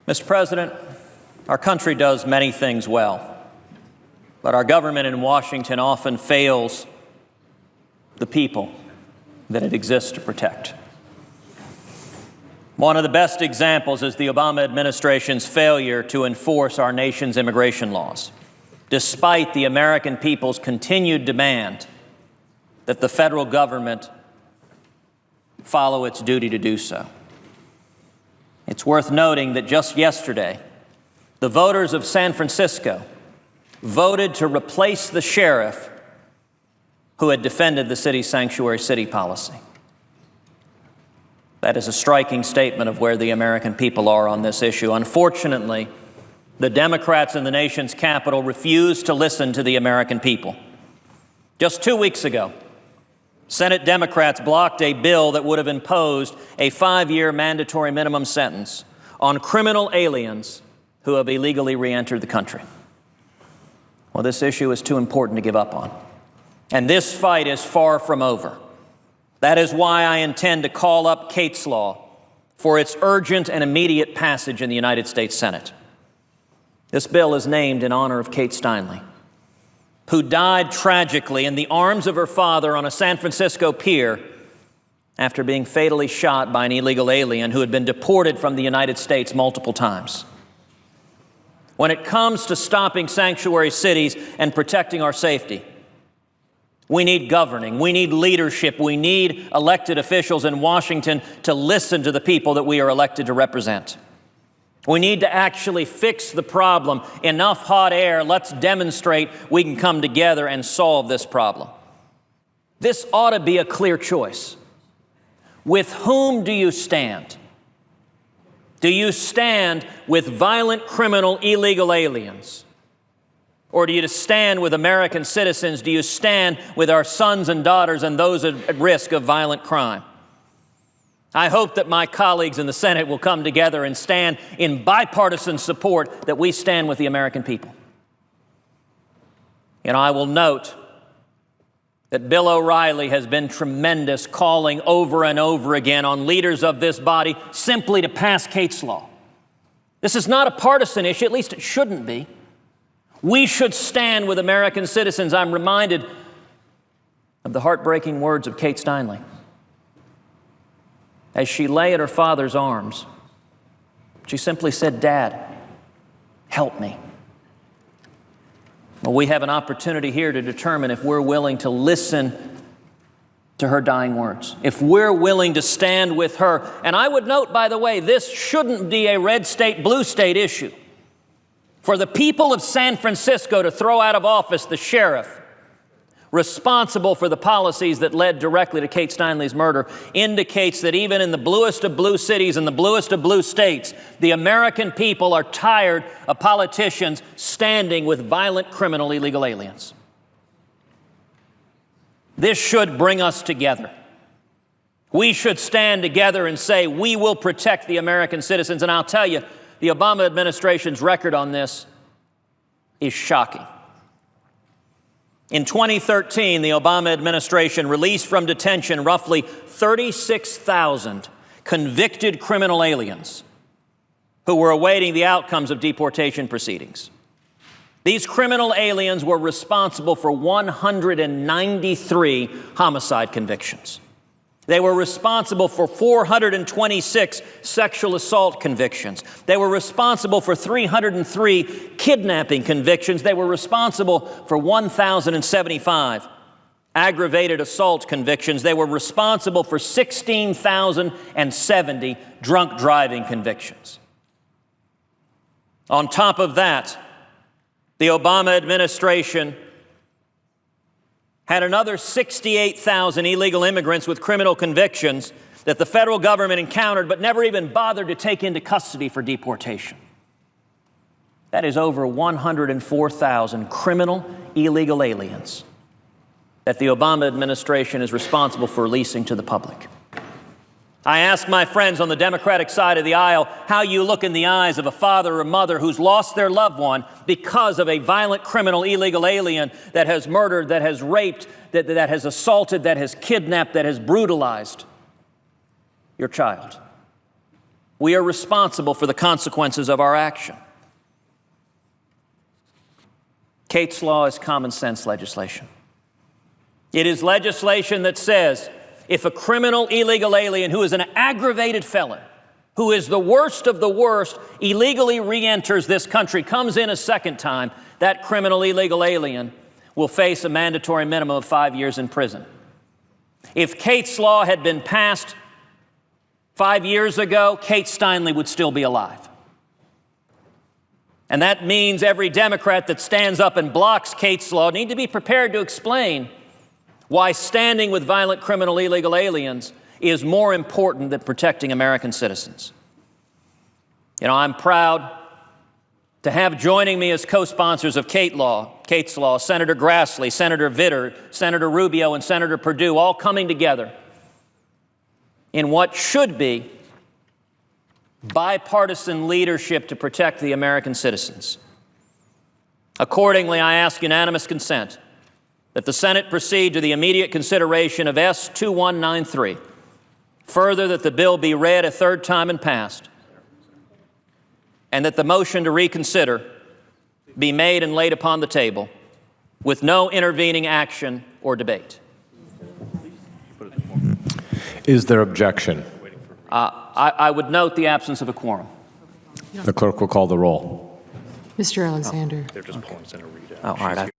Mr. President, our country does many things well, but our government in Washington often fails the people that it exists to protect. One of the best examples is the Obama administration's failure to enforce our nation's immigration laws, despite the American people's continued demand that the federal government follow its duty to do so. It's worth noting that just yesterday, the voters of San Francisco voted to replace the sheriff who had defended the city's sanctuary city policy. That is a striking statement of where the American people are on this issue. Unfortunately, the Democrats in the nation's capital refuse to listen to the American people. Just 2 weeks ago, Senate Democrats blocked a bill that would have imposed a 5-year mandatory minimum sentence on criminal aliens who have illegally re-entered the country. Well, this issue is too important to give up on. And this fight is far from over. That is why I intend to call up Kate's Law for its urgent and immediate passage in the United States Senate. This bill is named in honor of Kate Steinle, who died tragically in the arms of her father on a San Francisco pier after being fatally shot by an illegal alien who had been deported from the United States multiple times. When it comes to stopping sanctuary cities and protecting our safety, we need governing, we need leadership, we need elected officials in Washington to listen to the people that we are elected to represent. We need to actually fix the problem. Enough hot air. Let's demonstrate we can come together and solve this problem. This ought to be a clear choice. With whom do you stand? Do you stand with violent criminal illegal aliens? Or do you stand with American citizens? Do you stand with our sons and daughters and those at risk of violent crime? I hope that my colleagues in the Senate will come together and stand in bipartisan support that we stand with the American people. And I will note that Bill O'Reilly has been tremendous, calling over and over again on leaders of this body simply to pass Kate's Law. This is not a partisan issue, at least it shouldn't be. We should stand with American citizens. I'm reminded of the heartbreaking words of Kate Steinle. As she lay at her father's arms, she simply said, "Dad, help me." Well, we have an opportunity here to determine if we're willing to listen to her dying words, if we're willing to stand with her. And I would note, by the way, this shouldn't be a red state, blue state issue. For the people of San Francisco to throw out of office the sheriff responsible for the policies that led directly to Kate Steinle's murder indicates that even in the bluest of blue cities and the bluest of blue states, the American people are tired of politicians standing with violent criminal illegal aliens. This should bring us together. We should stand together and say, we will protect the American citizens. And I'll tell you, the Obama administration's record on this is shocking. In 2013, the Obama administration released from detention roughly 36,000 convicted criminal aliens who were awaiting the outcomes of deportation proceedings. These criminal aliens were responsible for 193 homicide convictions. They were responsible for 426 sexual assault convictions. They were responsible for 303 kidnapping convictions. They were responsible for 1,075 aggravated assault convictions. They were responsible for 16,070 drunk driving convictions. On top of that, the Obama administration had another 68,000 illegal immigrants with criminal convictions that the federal government encountered but never even bothered to take into custody for deportation. That is over 104,000 criminal illegal aliens that the Obama administration is responsible for releasing to the public. I ask my friends on the Democratic side of the aisle how you look in the eyes of a father or mother who's lost their loved one because of a violent criminal illegal alien that has murdered, that has raped, that has assaulted, that has kidnapped, that has brutalized your child. we are responsible for the consequences of our action. Kate's Law is common sense legislation. It is legislation that says if a criminal illegal alien who is an aggravated felon, who is the worst of the worst, illegally re-enters this country, comes in a second time, that criminal illegal alien will face a mandatory minimum of 5 years in prison. If Kate's Law had been passed 5 years ago, Kate Steinle would still be alive. And that means every Democrat that stands up and blocks Kate's Law need to be prepared to explain why standing with violent criminal illegal aliens is more important than protecting American citizens. You know, I'm proud to have joining me as co-sponsors of Kate's Law, Senator Grassley, Senator Vitter, Senator Rubio, and Senator Perdue, all coming together in what should be bipartisan leadership to protect the American citizens. Accordingly, I ask unanimous consent that the Senate proceed to the immediate consideration of S-2193. Further, that the bill be read a third time and passed, and that the motion to reconsider be made and laid upon the table with no intervening action or debate. Is there objection? I would note the absence of a quorum. The clerk will call the roll. Mr. Alexander. They're just pulling Senator Reid out. Oh, all right.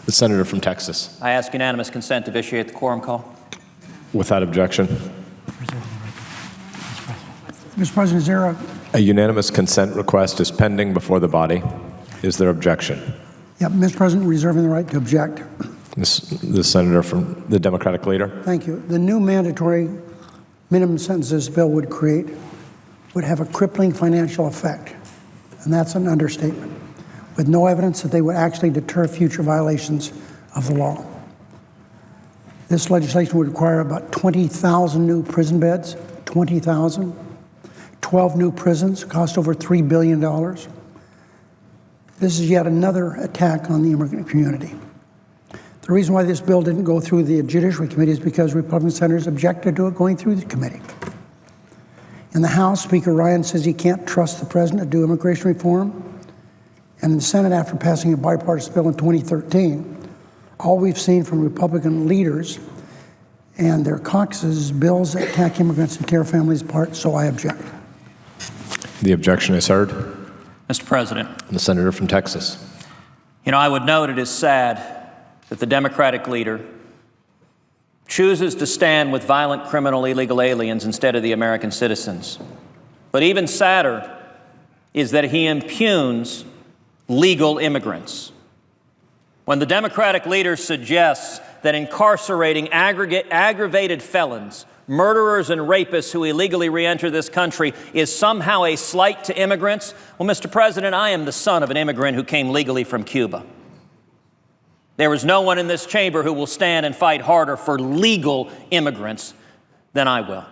The senator from Texas. I ask unanimous consent to vitiate the quorum call. Without objection. Mr. President, is there A unanimous consent request is pending before the body. Is there objection? Yeah, Mr. President, reserving the right to object. The senator from the Democratic leader. Thank you. The new mandatory minimum sentence this bill would create would have a crippling financial effect, and that's an understatement, with no evidence that they would actually deter future violations of the law. This legislation would require about 20,000 new prison beds, 20,000, 12 new prisons, cost over $3 billion. This is yet another attack on the immigrant community. The reason why this bill didn't go through the Judiciary Committee is because Republican senators objected to it going through the committee. In the House, Speaker Ryan says he can't trust the president to do immigration reform. And in the Senate, after passing a bipartisan bill in 2013, all we've seen from Republican leaders and their caucuses is bills that attack immigrants and tear families apart, so I object. The objection is heard. Mr. President. The senator from Texas. You know, I would note it is sad that the Democratic leader chooses to stand with violent criminal illegal aliens instead of the American citizens. But even sadder is that he impugns legal immigrants. When the Democratic leader suggests that incarcerating aggravated felons, murderers and rapists who illegally re-enter this country is somehow a slight to immigrants, well, Mr. President, I am the son of an immigrant who came legally from Cuba. There is no one in this chamber who will stand and fight harder for legal immigrants than I will.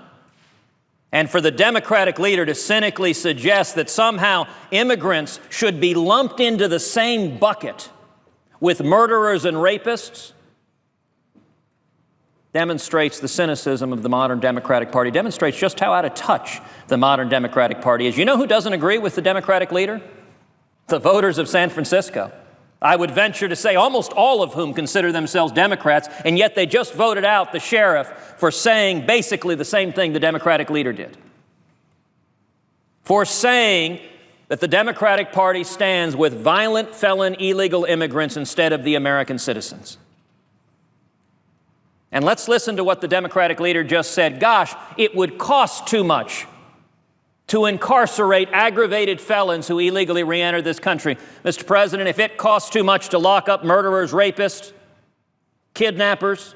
And for the Democratic leader to cynically suggest that somehow immigrants should be lumped into the same bucket with murderers and rapists demonstrates the cynicism of the modern Democratic Party, demonstrates just how out of touch the modern Democratic Party is. You know who doesn't agree with the Democratic leader? The voters of San Francisco. I would venture to say almost all of whom consider themselves Democrats, and yet they just voted out the sheriff for saying basically the same thing the Democratic leader did. For saying that the Democratic Party stands with violent felon illegal immigrants instead of the American citizens. And let's listen to what the Democratic leader just said. Gosh, it would cost too much to incarcerate aggravated felons who illegally re-enter this country. Mr. President, if it costs too much to lock up murderers, rapists, kidnappers,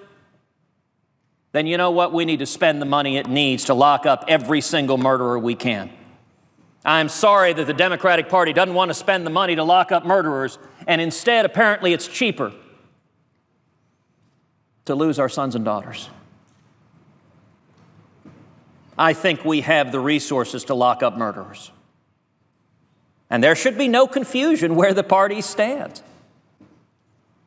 then you know what? We need to spend the money it needs to lock up every single murderer we can. I'm sorry that the Democratic Party doesn't want to spend the money to lock up murderers, and instead, apparently, it's cheaper to lose our sons and daughters. I think we have the resources to lock up murderers. And there should be no confusion where the parties stand.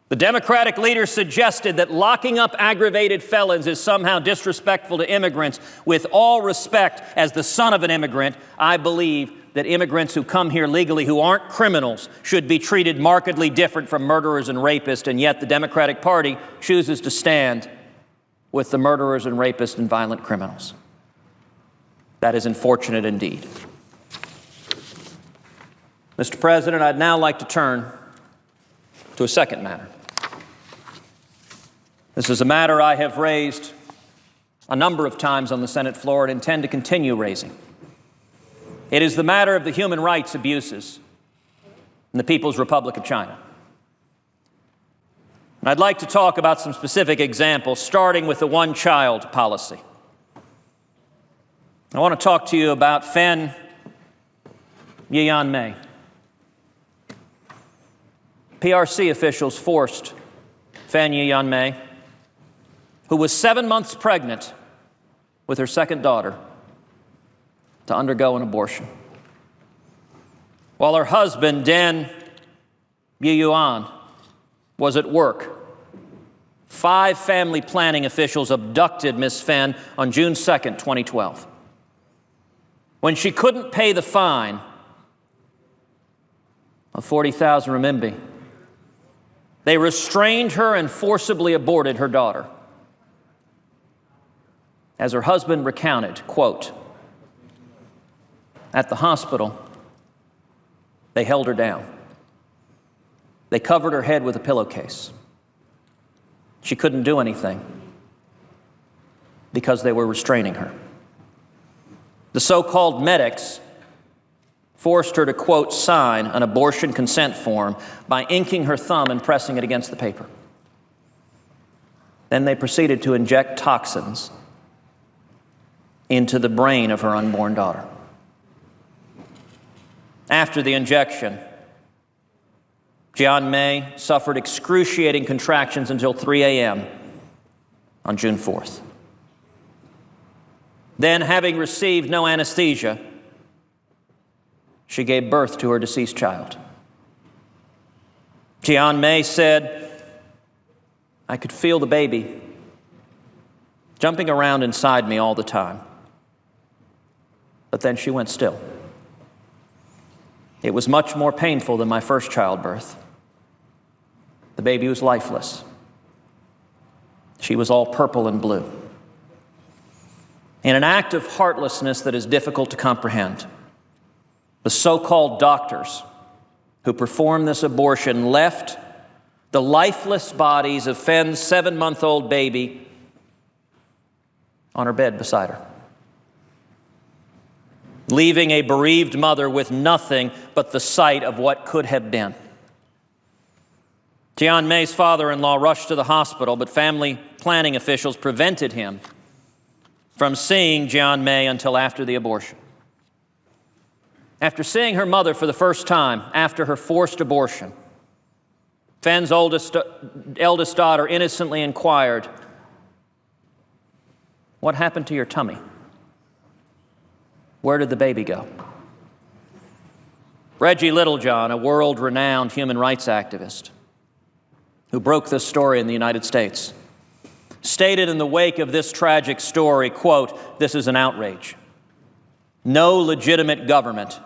The Democratic leader suggested that locking up aggravated felons is somehow disrespectful to immigrants. With all respect, as the son of an immigrant, I believe that immigrants who come here legally who aren't criminals should be treated markedly different from murderers and rapists, and yet the Democratic Party chooses to stand with the murderers and rapists and violent criminals. That is unfortunate indeed. Mr. President, I'd now like to turn to a second matter. This is a matter I have raised a number of times on the Senate floor and intend to continue raising. It is the matter of the human rights abuses in the People's Republic of China. And I'd like to talk about some specific examples, starting with the one-child policy. I want to talk to you about Fan Yiyan-mei. PRC officials forced Fan Yiyan-mei, who was 7 months pregnant with her second daughter, to undergo an abortion. While her husband, Dan Yuyuan, was at work, 5 family planning officials abducted Miss Fan on June 2nd, 2012. When she couldn't pay the fine of 40,000 renminbi, they restrained her and forcibly aborted her daughter. As her husband recounted, quote, "At the hospital, they held her down. They covered her head with a pillowcase. She couldn't do anything because they were restraining her. The so-called medics forced her to, quote, sign an abortion consent form by inking her thumb and pressing it against the paper. Then they proceeded to inject toxins into the brain of her unborn daughter. After the injection, Jian-mei suffered excruciating contractions until 3 a.m. on June 4th. Then, having received no anesthesia, she gave birth to her deceased child. Jian-mei said, "I could feel the baby jumping around inside me all the time. But then she went still. It was much more painful than my first childbirth. The baby was lifeless. She was all purple and blue." In an act of heartlessness that is difficult to comprehend, the so-called doctors who performed this abortion left the lifeless bodies of Fen's 7-month-old baby on her bed beside her, leaving a bereaved mother with nothing but the sight of what could have been. Jian-mei's father-in-law rushed to the hospital, but family planning officials prevented him from seeing Jian-mei until after the abortion. After seeing her mother for the first time after her forced abortion, Fen's eldest daughter innocently inquired, What happened to your tummy? Where did the baby go? Reggie Littlejohn, a world-renowned human rights activist who broke this story in the United States, stated in the wake of this tragic story, quote, "This is an outrage. No legitimate government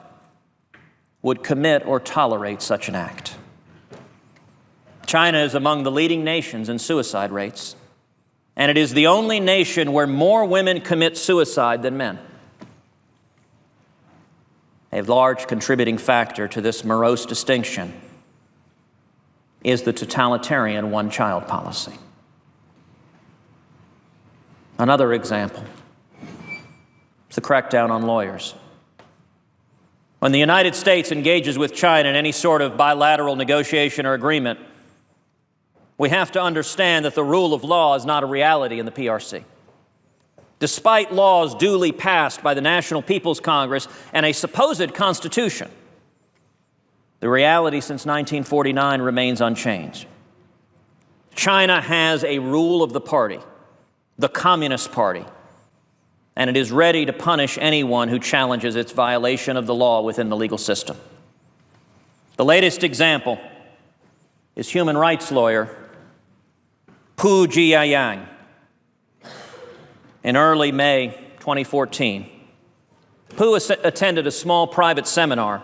would commit or tolerate such an act." China is among the leading nations in suicide rates, and it is the only nation where more women commit suicide than men. A large contributing factor to this morose distinction is the totalitarian one-child policy. Another example is the crackdown on lawyers. When the United States engages with China in any sort of bilateral negotiation or agreement, we have to understand that the rule of law is not a reality in the PRC. Despite laws duly passed by the National People's Congress and a supposed constitution, the reality since 1949 remains unchanged. China has a rule of the party, the Communist Party, and it is ready to punish anyone who challenges its violation of the law within the legal system. The latest example is human rights lawyer Pu Jiayang. In early May 2014, Pu attended a small private seminar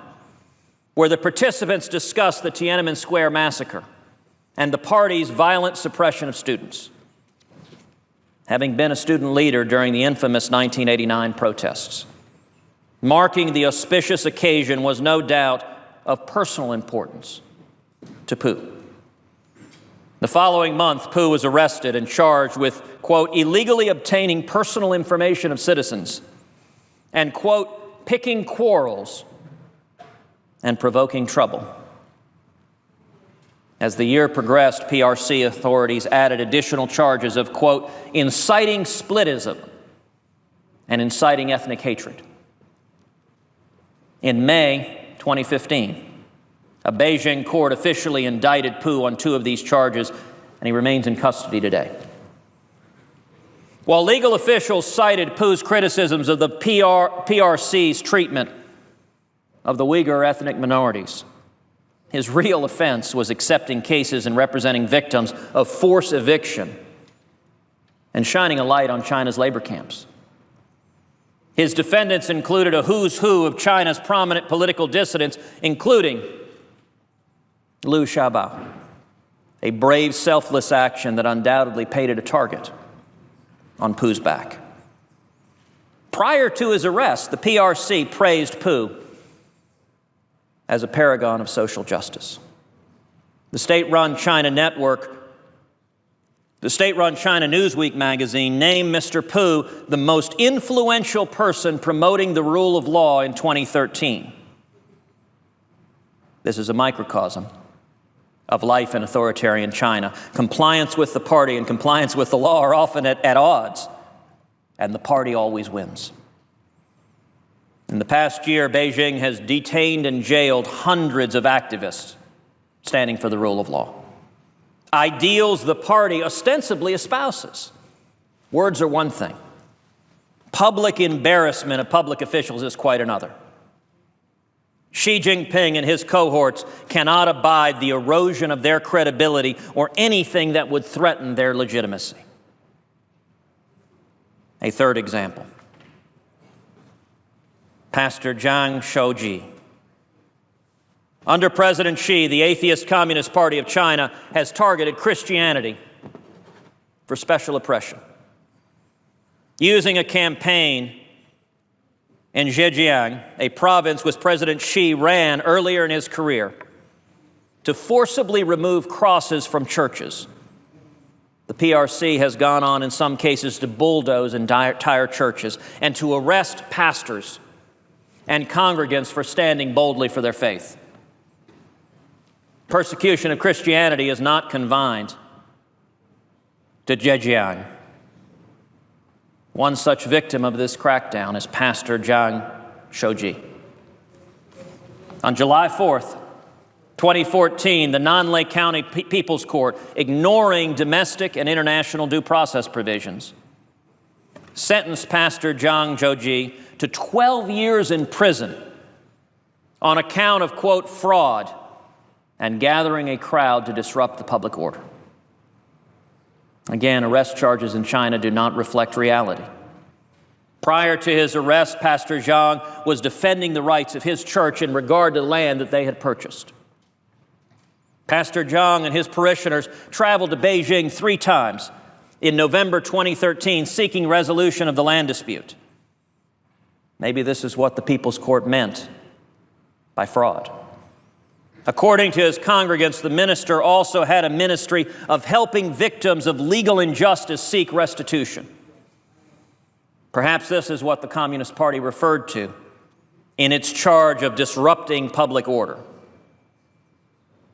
where the participants discussed the Tiananmen Square massacre and the party's violent suppression of students. Having been a student leader during the infamous 1989 protests, marking the auspicious occasion was no doubt of personal importance to Pu. The following month, Pu was arrested and charged with, quote, illegally obtaining personal information of citizens and, quote, picking quarrels and provoking trouble. As the year progressed, PRC authorities added additional charges of, quote, inciting splitism and inciting ethnic hatred. In May 2015, a Beijing court officially indicted Pu on 2 of these charges, and he remains in custody today. While legal officials cited Pu's criticisms of the PRC's treatment of the Uyghur ethnic minorities, his real offense was accepting cases and representing victims of forced eviction and shining a light on China's labor camps. His defendants included a who's who of China's prominent political dissidents, including Liu Xiaobo, a brave, selfless action that undoubtedly painted a target on Pu's back. Prior to his arrest, the PRC praised Pu as a paragon of social justice. The state-run China Newsweek magazine named Mr. Pu the most influential person promoting the rule of law in 2013. This is a microcosm of life in authoritarian China. Compliance with the party and compliance with the law are often at odds, and the party always wins. In the past year, Beijing has detained and jailed hundreds of activists standing for the rule of law. Ideals the party ostensibly espouses. Words are one thing. Public embarrassment of public officials is quite another. Xi Jinping and his cohorts cannot abide the erosion of their credibility or anything that would threaten their legitimacy. A third example. Pastor Zhang Shouji. Under President Xi, the atheist Communist Party of China has targeted Christianity for special oppression. Using a campaign in Zhejiang, a province which President Xi ran earlier in his career, to forcibly remove crosses from churches. The PRC has gone on in some cases to bulldoze entire churches and to arrest pastors and congregants for standing boldly for their faith. Persecution of Christianity is not confined to Zhejiang. One such victim of this crackdown is Pastor Zhang Shouji. On July 4th, 2014, the Nanlei County People's Court, ignoring domestic and international due process provisions, sentenced Pastor Zhang Zhouji to 12 years in prison on account of, quote, fraud and gathering a crowd to disrupt the public order. Again, arrest charges in China do not reflect reality. Prior to his arrest, Pastor Zhang was defending the rights of his church in regard to land that they had purchased. Pastor Zhang and his parishioners traveled to Beijing 3 times in November 2013, seeking resolution of the land dispute. Maybe this is what the People's Court meant by fraud. According to his congregants, the minister also had a ministry of helping victims of legal injustice seek restitution. Perhaps this is what the Communist Party referred to in its charge of disrupting public order.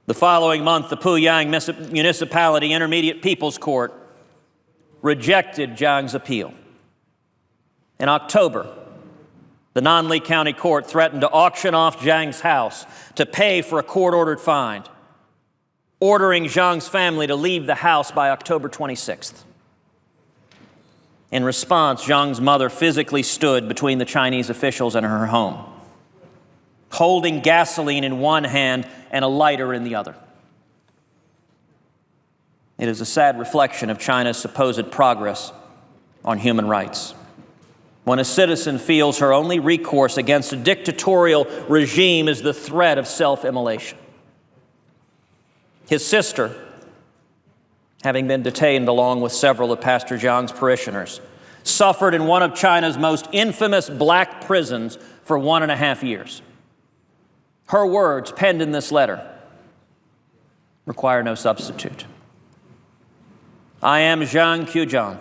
The following month, the Puyang Municipality Intermediate People's Court rejected Zhang's appeal. In October, the Nanli County Court threatened to auction off Zhang's house to pay for a court-ordered fine, ordering Zhang's family to leave the house by October 26th. In response, Zhang's mother physically stood between the Chinese officials and her home, holding gasoline in one hand and a lighter in the other. It is a sad reflection of China's supposed progress on human rights. When a citizen feels her only recourse against a dictatorial regime is the threat of self-immolation. His sister, having been detained along with several of Pastor Zhang's parishioners, suffered in one of China's most infamous black prisons for 1.5 years. Her words, penned in this letter, require no substitute. I am Zhang Qiujian,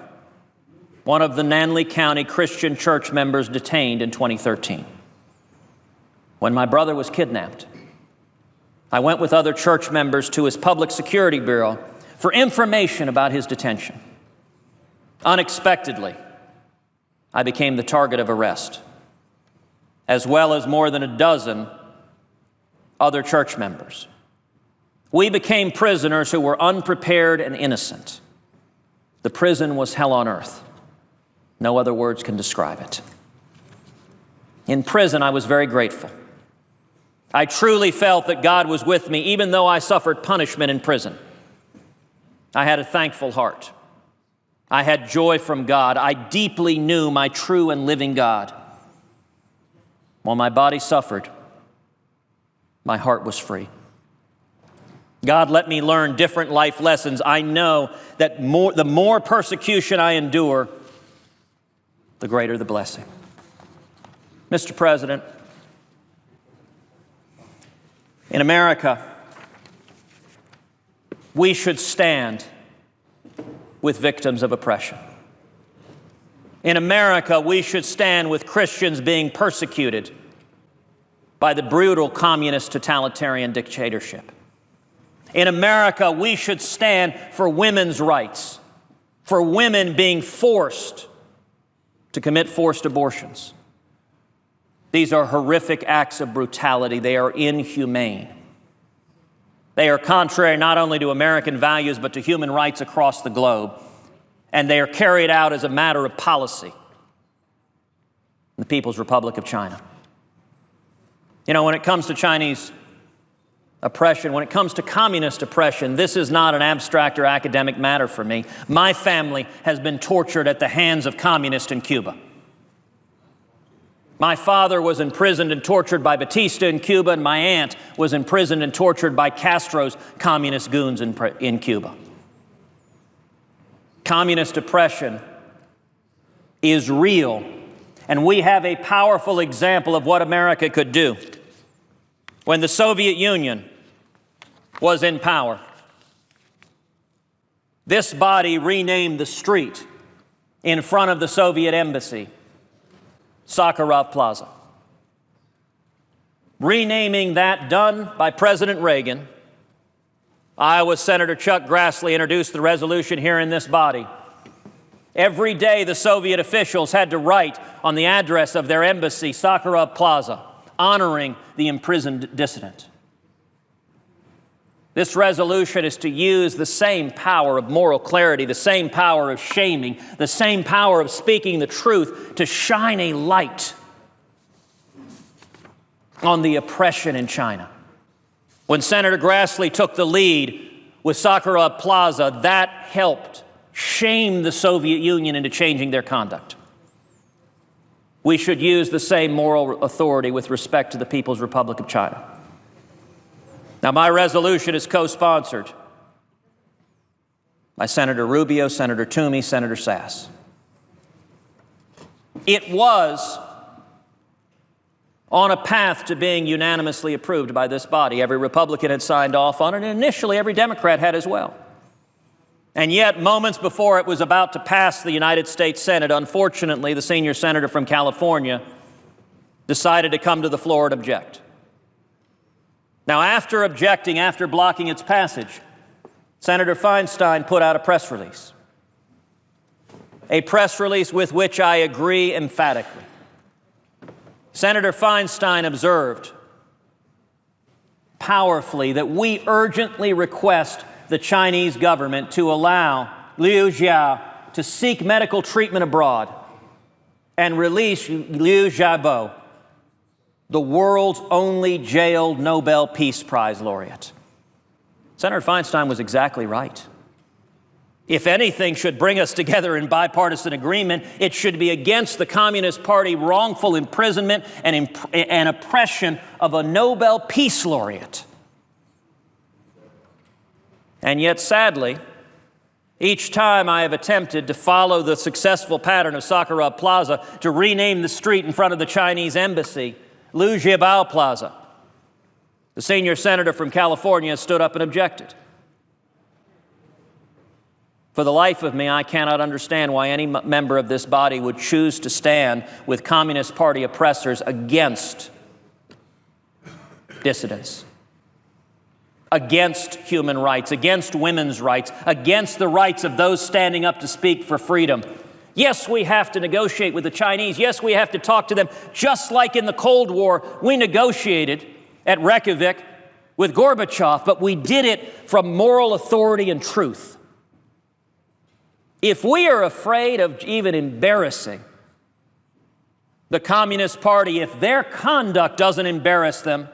one of the Nanli County Christian church members detained in 2013. When my brother was kidnapped, I went with other church members to his public security bureau for information about his detention. Unexpectedly, I became the target of arrest, as well as more than a dozen other church members. We became prisoners who were unprepared and innocent. The prison was hell on earth. No other words can describe it. In prison, I was very grateful. I truly felt that God was with me, even though I suffered punishment in prison. I had a thankful heart. I had joy from God. I deeply knew my true and living God. While my body suffered, my heart was free. God let me learn different life lessons. I know that the more persecution I endure, the greater the blessing. Mr. President, in America, we should stand with victims of oppression. In America, we should stand with Christians being persecuted by the brutal communist totalitarian dictatorship. In America, we should stand for women's rights, for women being forced to commit forced abortions. These are horrific acts of brutality. They are inhumane. They are contrary not only to American values, but to human rights across the globe. And they are carried out as a matter of policy in the People's Republic of China. You know, when it comes to Chinese oppression, when it comes to communist oppression, this is not an abstract or academic matter for me. My family has been tortured at the hands of communists in Cuba. My father was imprisoned and tortured by Batista in Cuba, and my aunt was imprisoned and tortured by Castro's communist goons in Cuba. Communist oppression is real, and we have a powerful example of what America could do. When the Soviet Union was in power, this body renamed the street in front of the Soviet embassy Sakharov Plaza. Renaming that done by President Reagan, Iowa Senator Chuck Grassley introduced the resolution here in this body. Every day, the Soviet officials had to write on the address of their embassy, Sakharov Plaza, honoring the imprisoned dissident. This resolution is to use the same power of moral clarity, the same power of shaming, the same power of speaking the truth to shine a light on the oppression in China. When Senator Grassley took the lead with Sakharov Plaza, that helped shame the Soviet Union into changing their conduct. We should use the same moral authority with respect to the People's Republic of China. Now, my resolution is co-sponsored by Senator Rubio, Senator Toomey, Senator Sass. It was on a path to being unanimously approved by this body. Every Republican had signed off on it, and initially every Democrat had as well. And yet, moments before it was about to pass the United States Senate, unfortunately, the senior senator from California decided to come to the floor and object. Now, after objecting, after blocking its passage, Senator Feinstein put out a press release with which I agree emphatically. Senator Feinstein observed powerfully that we urgently request the Chinese government to allow Liu Xiaobo to seek medical treatment abroad and release Liu Xiaobo, the world's only jailed Nobel Peace Prize laureate. Senator Feinstein was exactly right. If anything should bring us together in bipartisan agreement, it should be against the Communist Party wrongful imprisonment and oppression of a Nobel Peace Laureate. And yet, sadly, each time I have attempted to follow the successful pattern of Sakharov Plaza to rename the street in front of the Chinese embassy Liu Xiaobo Plaza, the senior senator from California stood up and objected. For the life of me, I cannot understand why any member of this body would choose to stand with Communist Party oppressors against dissidents, against human rights, against women's rights, against the rights of those standing up to speak for freedom. Yes, we have to negotiate with the Chinese. Yes, we have to talk to them. Just like in the Cold War, we negotiated at Reykjavik with Gorbachev, but we did it from moral authority and truth. If we are afraid of even embarrassing the Communist Party, if their conduct doesn't embarrass them,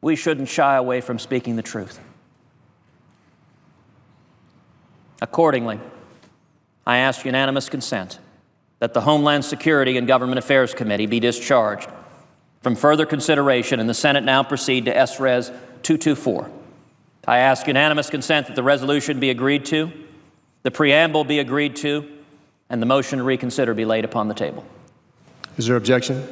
we shouldn't shy away from speaking the truth. Accordingly, I ask unanimous consent that the Homeland Security and Government Affairs Committee be discharged from further consideration, and the Senate now proceed to S-Res 224. I ask unanimous consent that the resolution be agreed to, the preamble be agreed to, and the motion to reconsider be laid upon the table. Is there objection?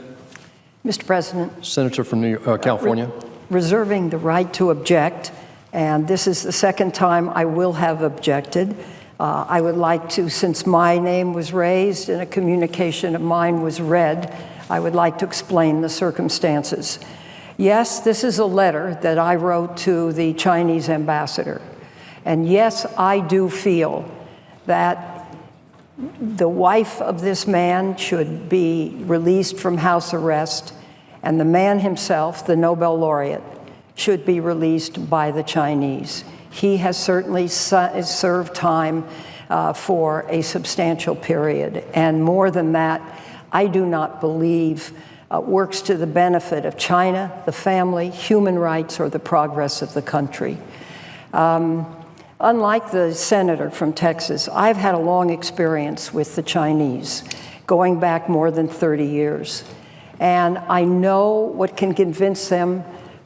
Mr. President. Senator from California. Reserving the right to object, and this is the second time I will have objected. I would like to, since my name was raised and a communication of mine was read, I would like to explain the circumstances. Yes, this is a letter that I wrote to the Chinese ambassador. And yes, I do feel that the wife of this man should be released from house arrest, and the man himself, the Nobel laureate, should be released by the Chinese. He has certainly served time for a substantial period. And more than that, I do not believe works to the benefit of China, the family, human rights, or the progress of the country. Unlike the senator from Texas, I've had a long experience with the Chinese, going back more than 30 years. And I know what can convince them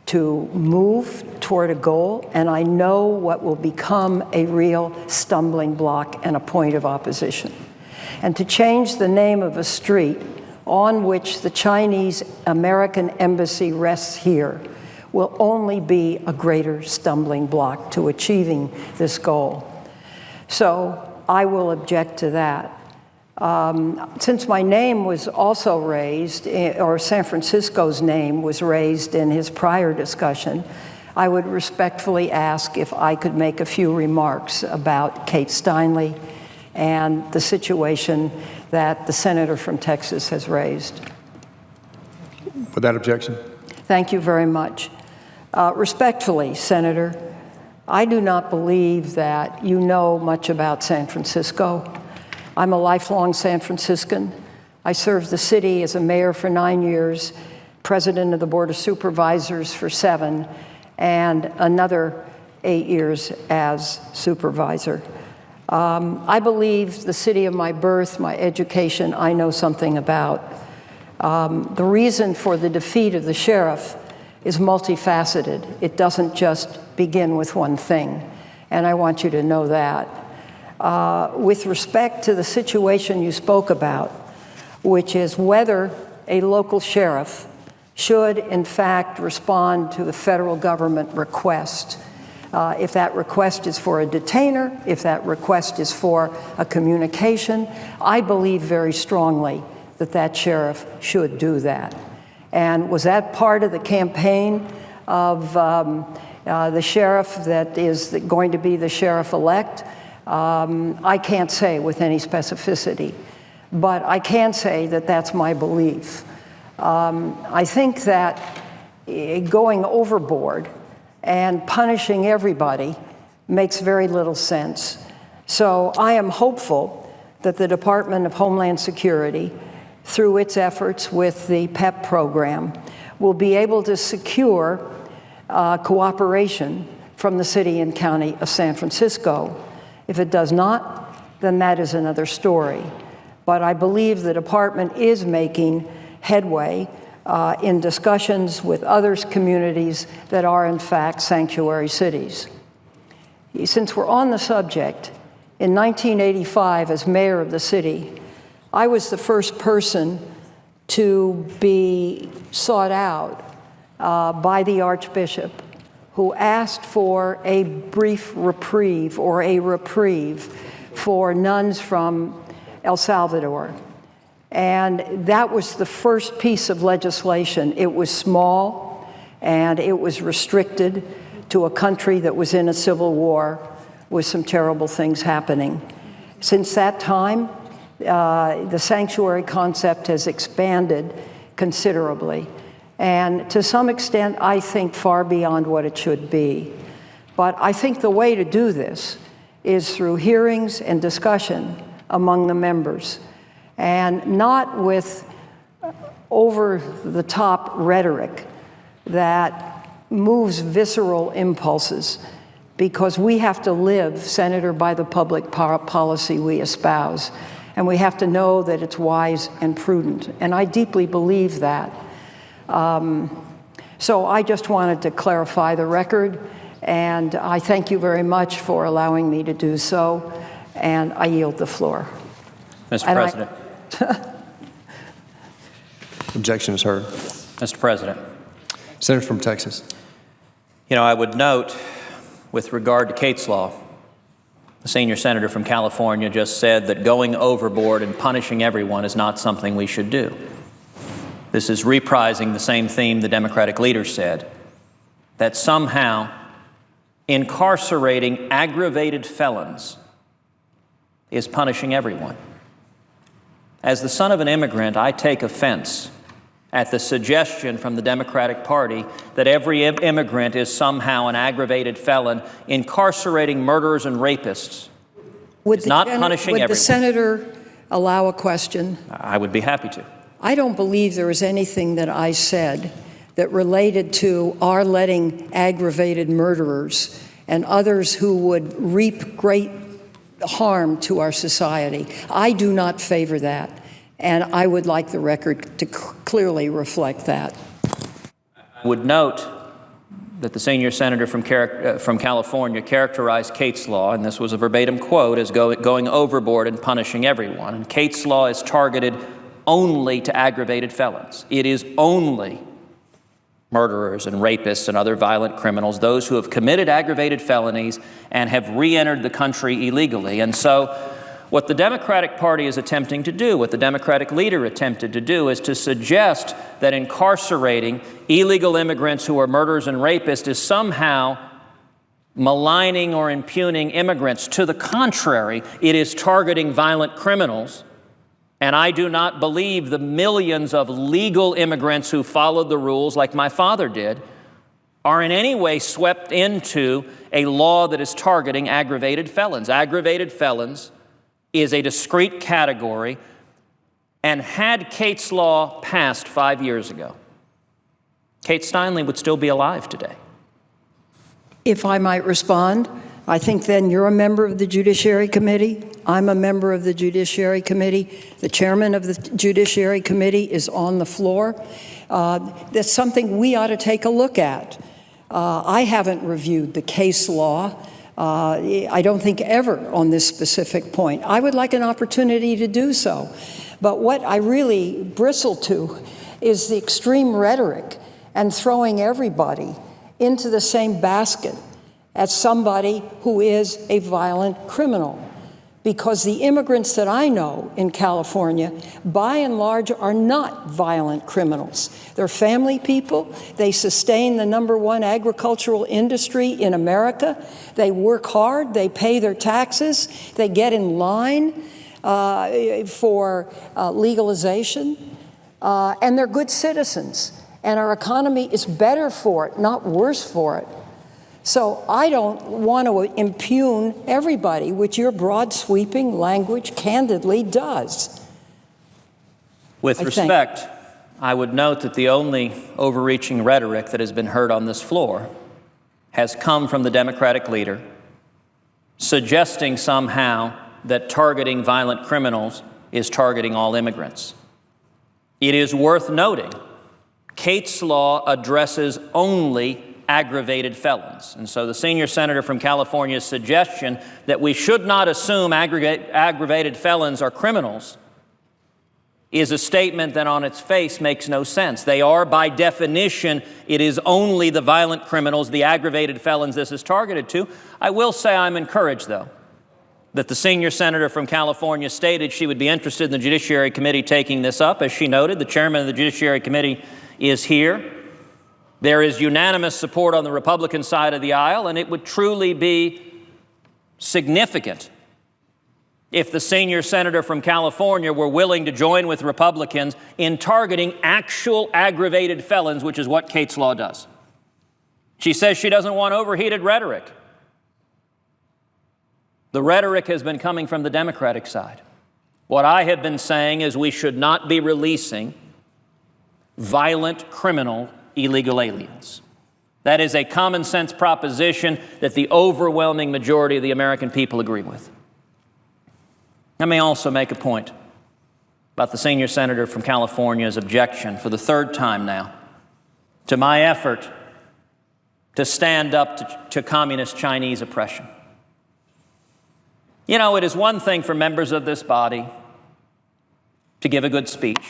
to move toward a goal, and I know what will become a real stumbling block and a point of opposition. And to change the name of a street on which the Chinese American embassy rests here will only be a greater stumbling block to achieving this goal. So I will object to that. Since my name was also raised, or San Francisco's name was raised in his prior discussion, I would respectfully ask if I could make a few remarks about Kate Steinle and the situation that the senator from Texas has raised. Without objection. Thank you very much. Respectfully, Senator, I do not believe that you know much about San Francisco. I'm a lifelong San Franciscan. I served the city as a mayor for 9 years, president of the Board of Supervisors for 7, and another 8 years as supervisor. I believe the city of my birth, my education, I know something about. The reason for the defeat of the sheriff is multifaceted. It doesn't just begin with one thing, and I want you to know that. With respect to the situation you spoke about, which is whether a local sheriff should, in fact, respond to the federal government request, if that request is for a detainer, if that request is for a communication, I believe very strongly that that sheriff should do that. And was that part of the campaign of the sheriff that is going to be the sheriff-elect? I can't say with any specificity, but I can say that that's my belief. I think that going overboard and punishing everybody makes very little sense. So I am hopeful that the Department of Homeland Security, through its efforts with the PEP program, will be able to secure cooperation from the city and county of San Francisco. If it does not, then that is another story. But I believe the department is making headway in discussions with other communities that are, in fact, sanctuary cities. Since we're on the subject, in 1985, as mayor of the city, I was the first person to be sought out by the Archbishop, who asked for a brief reprieve or a reprieve for nuns from El Salvador. And that was the first piece of legislation. It was small, and it was restricted to a country that was in a civil war with some terrible things happening. Since that time, the sanctuary concept has expanded considerably, and to some extent, I think far beyond what it should be. But I think the way to do this is through hearings and discussion among the members, and not with over-the-top rhetoric that moves visceral impulses, because we have to live, Senator, by the public policy we espouse, and we have to know that it's wise and prudent, and I deeply believe that. So I just wanted to clarify the record, and I thank you very much for allowing me to do so, and I yield the floor. Mr. President. Objection is heard. Mr. President. Senator from Texas. You know, I would note, with regard to Kate's Law, the senior senator from California just said that going overboard and punishing everyone is not something we should do. This is reprising the same theme the Democratic leader said, that somehow incarcerating aggravated felons is punishing everyone. As the son of an immigrant, I take offense at the suggestion from the Democratic Party that every immigrant is somehow an aggravated felon. Incarcerating murderers and rapists is not punishing everyone. Would the senator allow a question? I would be happy to. I don't believe there was anything that I said that related to our letting aggravated murderers and others who would reap great harm to our society. I do not favor that, and I would like the record to clearly reflect that. I would note that the senior senator from California characterized Kate's Law, and this was a verbatim quote, as going overboard and punishing everyone. And Kate's Law is targeted only to aggravated felons. It is only murderers and rapists and other violent criminals, those who have committed aggravated felonies and have re-entered the country illegally. And so what the Democratic Party is attempting to do, what the Democratic leader attempted to do, is to suggest that incarcerating illegal immigrants who are murderers and rapists is somehow maligning or impugning immigrants. To the contrary, it is targeting violent criminals. And I do not believe the millions of legal immigrants who followed the rules like my father did are in any way swept into a law that is targeting aggravated felons. Aggravated felons is a discrete category, and had Kate's law passed 5 years ago, Kate Steinle would still be alive today. If I might respond, I think then you're a member of the Judiciary Committee. I'm a member of the Judiciary Committee. The chairman of the Judiciary Committee is on the floor. That's something we ought to take a look at. I haven't reviewed the case law. I don't think ever on this specific point. I would like an opportunity to do so. But what I really bristle to is the extreme rhetoric and throwing everybody into the same basket as somebody who is a violent criminal. Because the immigrants that I know in California, by and large, are not violent criminals. They're family people. They sustain the #1 agricultural industry in America. They work hard. They pay their taxes. They get in line for legalization. And they're good citizens. And our economy is better for it, not worse for it. So I don't want to impugn everybody, which your broad sweeping language candidly does. With respect, I would note that the only overreaching rhetoric that has been heard on this floor has come from the Democratic leader, suggesting somehow that targeting violent criminals is targeting all immigrants. It is worth noting, Kate's law addresses only aggravated felons. And so the senior senator from California's suggestion that we should not assume aggravated felons are criminals is a statement that on its face makes no sense. They are, by definition, it is only the violent criminals, the aggravated felons this is targeted to. I will say I'm encouraged, though, that the senior senator from California stated she would be interested in the Judiciary Committee taking this up. As she noted, the chairman of the Judiciary Committee is here. There is unanimous support on the Republican side of the aisle, and it would truly be significant if the senior senator from California were willing to join with Republicans in targeting actual aggravated felons, which is what Kate's law does. She says she doesn't want overheated rhetoric. The rhetoric has been coming from the Democratic side. What I have been saying is we should not be releasing violent criminal illegal aliens. That is a common sense proposition that the overwhelming majority of the American people agree with. Let me also make a point about the senior senator from California's objection for the third time now to my effort to stand up to communist Chinese oppression. You know, it is one thing for members of this body to give a good speech,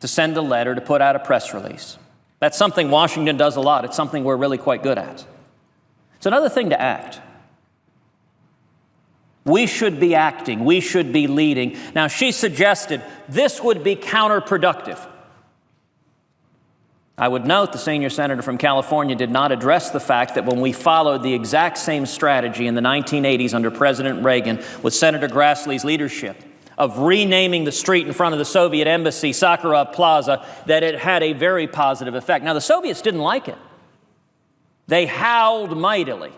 to send a letter, to put out a press release. That's something Washington does a lot. It's something we're really quite good at. It's another thing to act. We should be acting. We should be leading. Now, she suggested this would be counterproductive. I would note the senior senator from California did not address the fact that when we followed the exact same strategy in the 1980s under President Reagan with Senator Grassley's leadership of renaming the street in front of the Soviet embassy Sakharov Plaza, that it had a very positive effect. Now, the Soviets didn't like it. They howled mightily.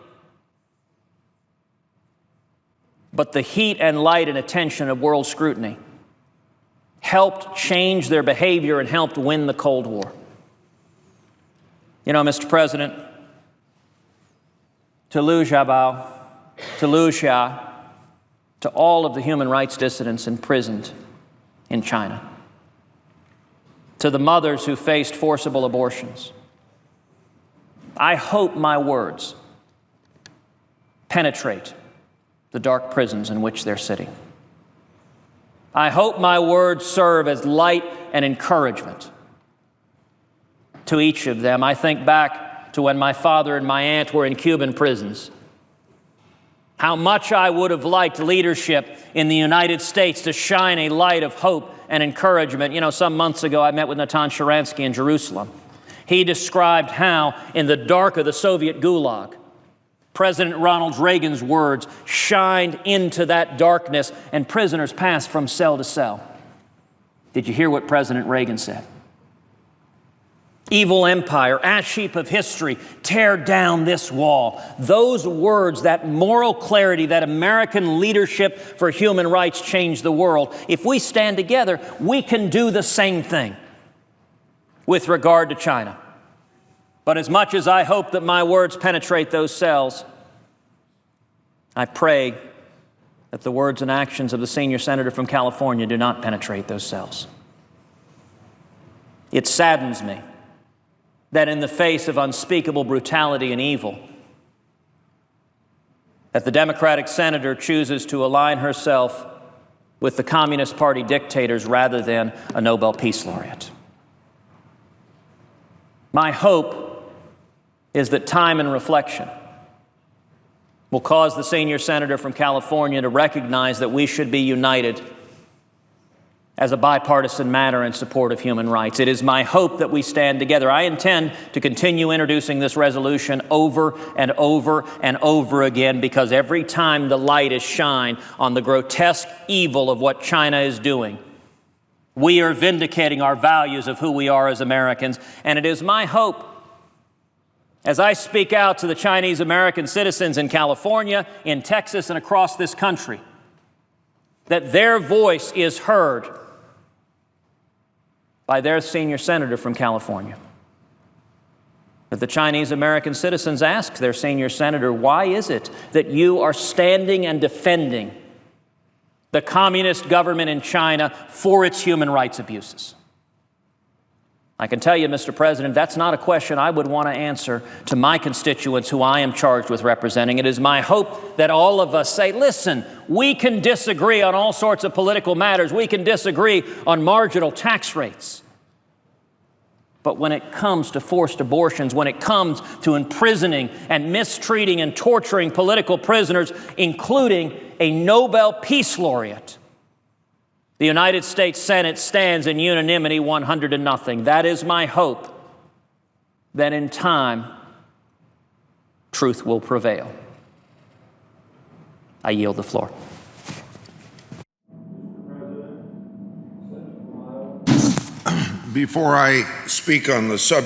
But the heat and light and attention of world scrutiny helped change their behavior and helped win the Cold War. You know, Mr. President, to Liu Xiaobo, to Liu Xia, to all of the human rights dissidents imprisoned in China, to the mothers who faced forcible abortions, I hope my words penetrate the dark prisons in which they're sitting. I hope my words serve as light and encouragement to each of them. I think back to when my father and my aunt were in Cuban prisons. How much I would have liked leadership in the United States to shine a light of hope and encouragement. You know, some months ago I met with Natan Sharansky in Jerusalem. He described how in the dark of the Soviet gulag, President Ronald Reagan's words shined into that darkness and prisoners passed from cell to cell. Did you hear what President Reagan said? evil empire, ash heap of history, tear down this wall. Those words, that moral clarity, that American leadership for human rights change the world. If we stand together, we can do the same thing with regard to China. But as much as I hope that my words penetrate those cells, I pray that the words and actions of the senior senator from California do not penetrate those cells. It saddens me that in the face of unspeakable brutality and evil, that the Democratic senator chooses to align herself with the Communist Party dictators rather than a Nobel Peace Laureate. My hope is that time and reflection will cause the senior senator from California to recognize that we should be united as a bipartisan matter in support of human rights. It is my hope that we stand together. I intend to continue introducing this resolution over and over and over again, because every time the light is shined on the grotesque evil of what China is doing, we are vindicating our values of who we are as Americans. And it is my hope, as I speak out to the Chinese American citizens in California, in Texas, and across this country, that their voice is heard by their senior senator from California. That the Chinese American citizens ask their senior senator, why is it that you are standing and defending the communist government in China for its human rights abuses? I can tell you, Mr. President, that's not a question I would want to answer to my constituents who I am charged with representing. It is my hope that all of us say, listen, we can disagree on all sorts of political matters. We can disagree on marginal tax rates. But when it comes to forced abortions, when it comes to imprisoning and mistreating and torturing political prisoners, including a Nobel Peace Laureate, the United States Senate stands in unanimity 100-0. That is my hope, that in time, truth will prevail. I yield the floor. Before I speak on the subject